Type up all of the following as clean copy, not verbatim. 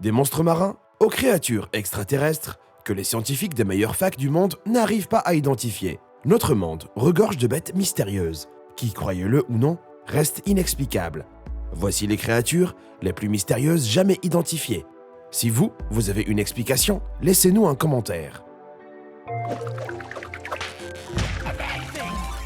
Des monstres marins aux créatures extraterrestres que les scientifiques des meilleures facs du monde n'arrivent pas à identifier. Notre monde regorge de bêtes mystérieuses qui, croyez-le ou non, restent inexplicables. Voici les créatures les plus mystérieuses jamais identifiées. Si vous avez une explication, laissez-nous un commentaire.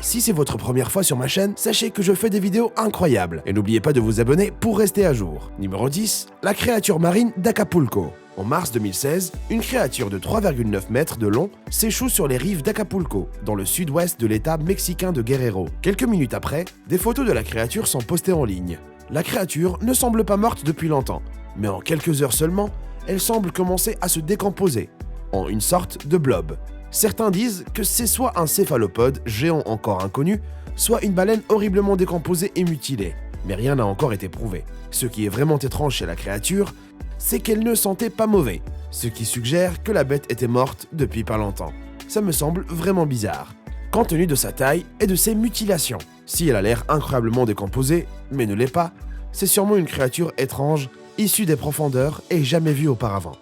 Si c'est votre première fois sur ma chaîne, sachez que je fais des vidéos incroyables et n'oubliez pas de vous abonner pour rester à jour. Numéro 10, la créature marine d'Acapulco. En mars 2016, une créature de 3,9 mètres de long s'échoue sur les rives d'Acapulco, dans le sud-ouest de l'état mexicain de Guerrero. Quelques minutes après, des photos de la créature sont postées en ligne. La créature ne semble pas morte depuis longtemps, mais en quelques heures seulement, elle semble commencer à se décomposer, en une sorte de blob. Certains disent que c'est soit un céphalopode géant encore inconnu, soit une baleine horriblement décomposée et mutilée, mais rien n'a encore été prouvé. Ce qui est vraiment étrange chez la créature, c'est qu'elle ne sentait pas mauvais, ce qui suggère que la bête était morte depuis pas longtemps. Ça me semble vraiment bizarre, compte tenu de sa taille et de ses mutilations. Si elle a l'air incroyablement décomposée, mais ne l'est pas, c'est sûrement une créature étrange, issue des profondeurs et jamais vue auparavant.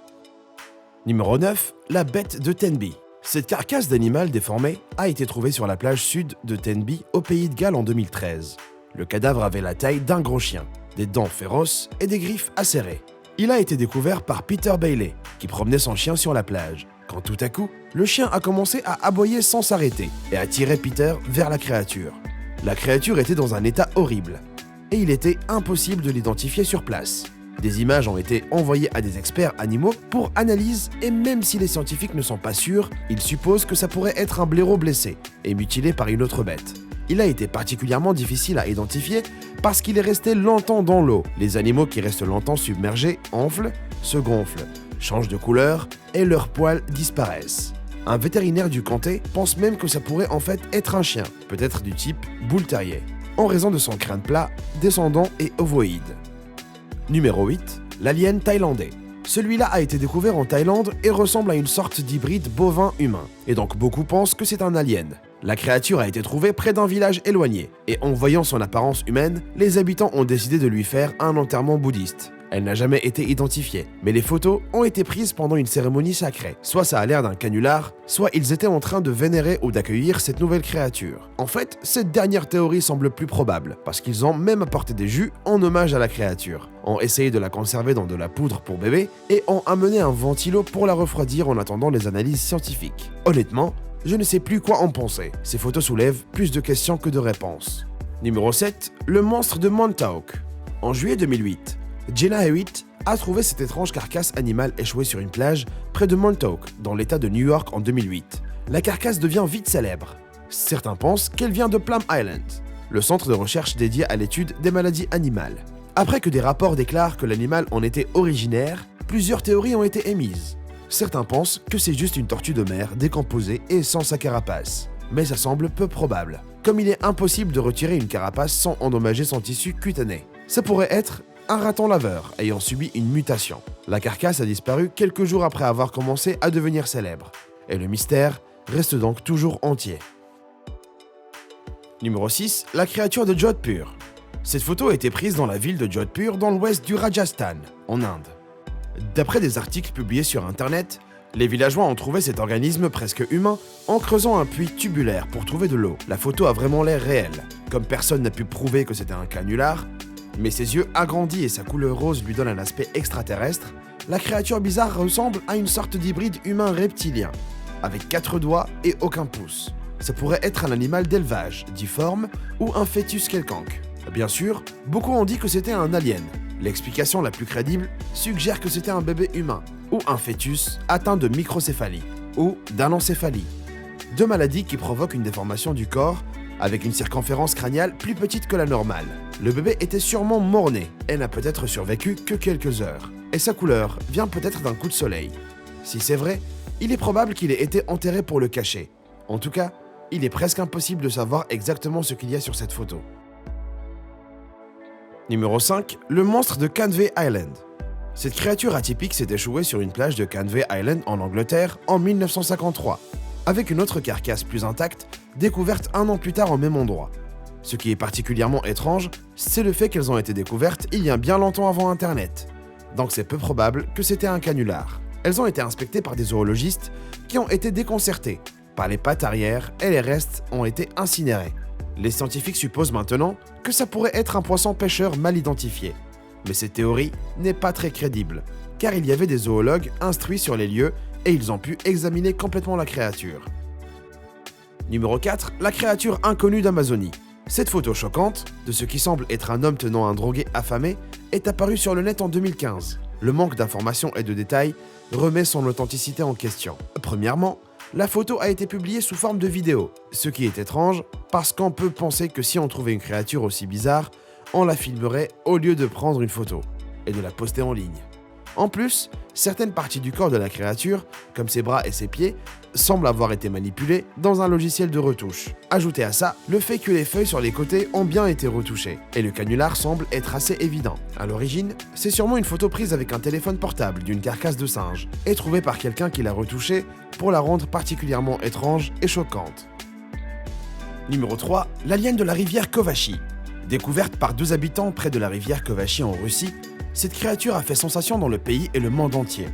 Numéro 9, la bête de Tenby. Cette carcasse d'animal déformé a été trouvée sur la plage sud de Tenby, au pays de Galles en 2013. Le cadavre avait la taille d'un gros chien, des dents féroces et des griffes acérées. Il a été découvert par Peter Bailey, qui promenait son chien sur la plage, quand tout à coup, le chien a commencé à aboyer sans s'arrêter et a tiré Peter vers la créature. La créature était dans un état horrible, et il était impossible de l'identifier sur place. Des images ont été envoyées à des experts animaux pour analyse et même si les scientifiques ne sont pas sûrs, ils supposent que ça pourrait être un blaireau blessé et mutilé par une autre bête. Il a été particulièrement difficile à identifier parce qu'il est resté longtemps dans l'eau. Les animaux qui restent longtemps submergés enflent, se gonflent, changent de couleur et leurs poils disparaissent. Un vétérinaire du comté pense même que ça pourrait en fait être un chien, peut-être du type bull terrier, en raison de son crâne plat, descendant et ovoïde. Numéro 8, l'alien thaïlandais. Celui-là a été découvert en Thaïlande et ressemble à une sorte d'hybride bovin-humain, et donc beaucoup pensent que c'est un alien. La créature a été trouvée près d'un village éloigné, et en voyant son apparence humaine, les habitants ont décidé de lui faire un enterrement bouddhiste. Elle n'a jamais été identifiée, mais les photos ont été prises pendant une cérémonie sacrée. Soit ça a l'air d'un canular, soit ils étaient en train de vénérer ou d'accueillir cette nouvelle créature. En fait, cette dernière théorie semble plus probable, parce qu'ils ont même apporté des jus en hommage à la créature, ont essayé de la conserver dans de la poudre pour bébé, et ont amené un ventilo pour la refroidir en attendant les analyses scientifiques. Honnêtement, je ne sais plus quoi en penser. Ces photos soulèvent plus de questions que de réponses. Numéro 7, le monstre de Montauk. En juillet 2008, Jenna Hewitt a trouvé cette étrange carcasse animale échouée sur une plage près de Montauk, dans l'état de New York en 2008. La carcasse devient vite célèbre. Certains pensent qu'elle vient de Plum Island, le centre de recherche dédié à l'étude des maladies animales. Après que des rapports déclarent que l'animal en était originaire, plusieurs théories ont été émises. Certains pensent que c'est juste une tortue de mer décomposée et sans sa carapace, mais ça semble peu probable, comme il est impossible de retirer une carapace sans endommager son tissu cutané. Ça pourrait être un raton laveur ayant subi une mutation. La carcasse a disparu quelques jours après avoir commencé à devenir célèbre, et le mystère reste donc toujours entier. Numéro 6, la créature de Jodhpur. Cette photo a été prise dans la ville de Jodhpur dans l'ouest du Rajasthan, en Inde. D'après des articles publiés sur internet, les villageois ont trouvé cet organisme presque humain en creusant un puits tubulaire pour trouver de l'eau. La photo a vraiment l'air réelle. Comme personne n'a pu prouver que c'était un canular, mais ses yeux agrandis et sa couleur rose lui donnent un aspect extraterrestre, la créature bizarre ressemble à une sorte d'hybride humain reptilien, avec 4 doigts et aucun pouce. Ça pourrait être un animal d'élevage, difforme, ou un fœtus quelconque. Bien sûr, beaucoup ont dit que c'était un alien. L'explication la plus crédible suggère que c'était un bébé humain, ou un fœtus atteint de microcéphalie, ou d'anencéphalie. 2 maladies qui provoquent une déformation du corps, avec une circonférence crânienne plus petite que la normale. Le bébé était sûrement mort-né et n'a peut-être survécu que quelques heures. Et sa couleur vient peut-être d'un coup de soleil. Si c'est vrai, il est probable qu'il ait été enterré pour le cacher. En tout cas, il est presque impossible de savoir exactement ce qu'il y a sur cette photo. Numéro 5, le monstre de Canvey Island. Cette créature atypique s'est échouée sur une plage de Canvey Island en Angleterre en 1953, avec une autre carcasse plus intacte, découverte 1 an plus tard au même endroit. Ce qui est particulièrement étrange, c'est le fait qu'elles ont été découvertes il y a bien longtemps avant Internet. donc c'est peu probable que c'était un canular. Elles ont été inspectées par des zoologistes qui ont été déconcertés par les pattes arrière et les restes ont été incinérés. Les scientifiques supposent maintenant que ça pourrait être un poisson pêcheur mal identifié. Mais cette théorie n'est pas très crédible, car il y avait des zoologues instruits sur les lieux et ils ont pu examiner complètement la créature. Numéro 4, la créature inconnue d'Amazonie. Cette photo choquante, de ce qui semble être un homme tenant un drogué affamé, est apparue sur le net en 2015. Le manque d'informations et de détails remet son authenticité en question. Premièrement, la photo a été publiée sous forme de vidéo, ce qui est étrange parce qu'on peut penser que si on trouvait une créature aussi bizarre, on la filmerait au lieu de prendre une photo et de la poster en ligne. En plus, certaines parties du corps de la créature, comme ses bras et ses pieds, semblent avoir été manipulées dans un logiciel de retouche. Ajoutez à ça le fait que les feuilles sur les côtés ont bien été retouchées, et le canular semble être assez évident. À l'origine, c'est sûrement une photo prise avec un téléphone portable d'une carcasse de singe, et trouvée par quelqu'un qui l'a retouchée pour la rendre particulièrement étrange et choquante. Numéro 3, l'alien de la rivière Kovachi. Découverte par 2 habitants près de la rivière Kovachi en Russie, cette créature a fait sensation dans le pays et le monde entier,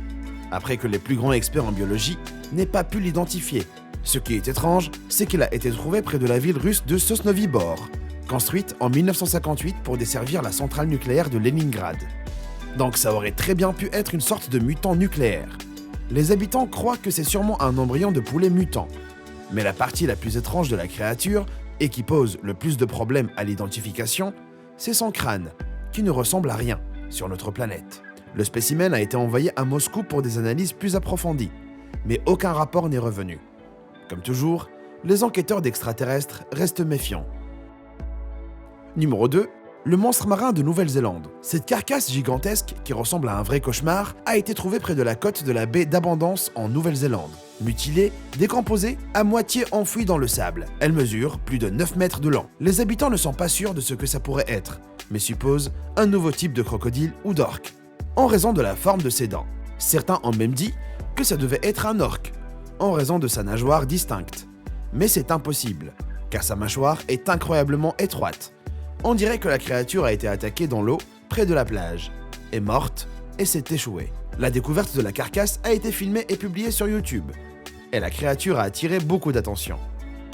après que les plus grands experts en biologie n'aient pas pu l'identifier. Ce qui est étrange, c'est qu'il a été trouvé près de la ville russe de Sosnovy Bor, construite en 1958 pour desservir la centrale nucléaire de Leningrad. Donc ça aurait très bien pu être une sorte de mutant nucléaire. Les habitants croient que c'est sûrement un embryon de poulet mutant. Mais la partie la plus étrange de la créature, et qui pose le plus de problèmes à l'identification, c'est son crâne, qui ne ressemble à rien sur notre planète. Le spécimen a été envoyé à Moscou pour des analyses plus approfondies, mais aucun rapport n'est revenu. Comme toujours, les enquêteurs d'extraterrestres restent méfiants. Numéro 2, le monstre marin de Nouvelle-Zélande. Cette carcasse gigantesque, qui ressemble à un vrai cauchemar, a été trouvée près de la côte de la baie d'Abondance en Nouvelle-Zélande. Mutilée, décomposée, à moitié enfouie dans le sable. Elle mesure plus de 9 mètres de long. Les habitants ne sont pas sûrs de ce que ça pourrait être, mais supposent un nouveau type de crocodile ou d'orque, en raison de la forme de ses dents. Certains ont même dit que ça devait être un orque, en raison de sa nageoire distincte. Mais c'est impossible, car sa mâchoire est incroyablement étroite. On dirait que la créature a été attaquée dans l'eau, près de la plage, est morte et s'est échouée. La découverte de la carcasse a été filmée et publiée sur YouTube, et la créature a attiré beaucoup d'attention.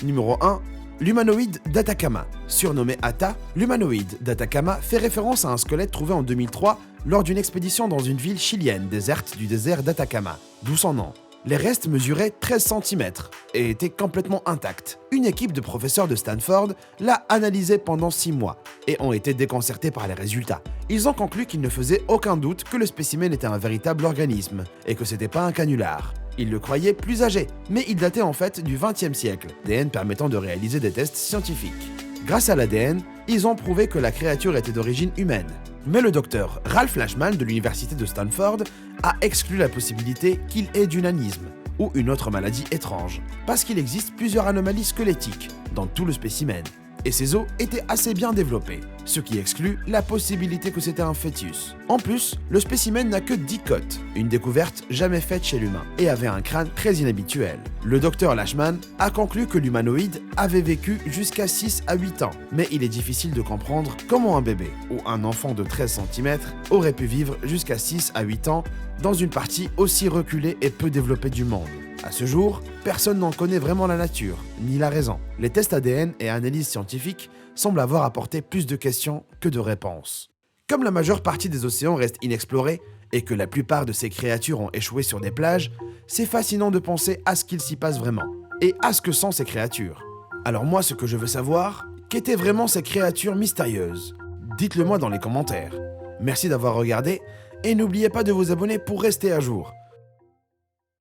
Numéro 1, l'humanoïde d'Atacama. Surnommé Ata, l'humanoïde d'Atacama fait référence à un squelette trouvé en 2003 lors d'une expédition dans une ville chilienne déserte du désert d'Atacama, d'où son nom. Les restes mesuraient 13 cm et étaient complètement intacts. Une équipe de professeurs de Stanford l'a analysé pendant 6 mois et ont été déconcertés par les résultats. Ils ont conclu qu'il ne faisait aucun doute que le spécimen était un véritable organisme et que c'était pas un canular. Ils le croyaient plus âgé, mais il datait en fait du XXe siècle, l'ADN permettant de réaliser des tests scientifiques. Grâce à l'ADN, ils ont prouvé que la créature était d'origine humaine. Mais le docteur Ralph Lashman de l'université de Stanford a exclu la possibilité qu'il ait du nanisme ou une autre maladie étrange, parce qu'il existe plusieurs anomalies squelettiques dans tout le spécimen, et ses os étaient assez bien développés, ce qui exclut la possibilité que c'était un fœtus. En plus, le spécimen n'a que 10 côtes, une découverte jamais faite chez l'humain, et avait un crâne très inhabituel. Le docteur Lashman a conclu que l'humanoïde avait vécu jusqu'à 6 à 8 ans, mais il est difficile de comprendre comment un bébé ou un enfant de 13 cm aurait pu vivre jusqu'à 6 à 8 ans dans une partie aussi reculée et peu développée du monde. À ce jour, personne n'en connaît vraiment la nature, ni la raison. Les tests ADN et analyses scientifiques semblent avoir apporté plus de questions que de réponses. Comme la majeure partie des océans reste inexplorée et que la plupart de ces créatures ont échoué sur des plages, c'est fascinant de penser à ce qu'il s'y passe vraiment et à ce que sont ces créatures. Alors moi, ce que je veux savoir, qu'étaient vraiment ces créatures mystérieuses? Dites-le moi dans les commentaires. Merci d'avoir regardé et n'oubliez pas de vous abonner pour rester à jour.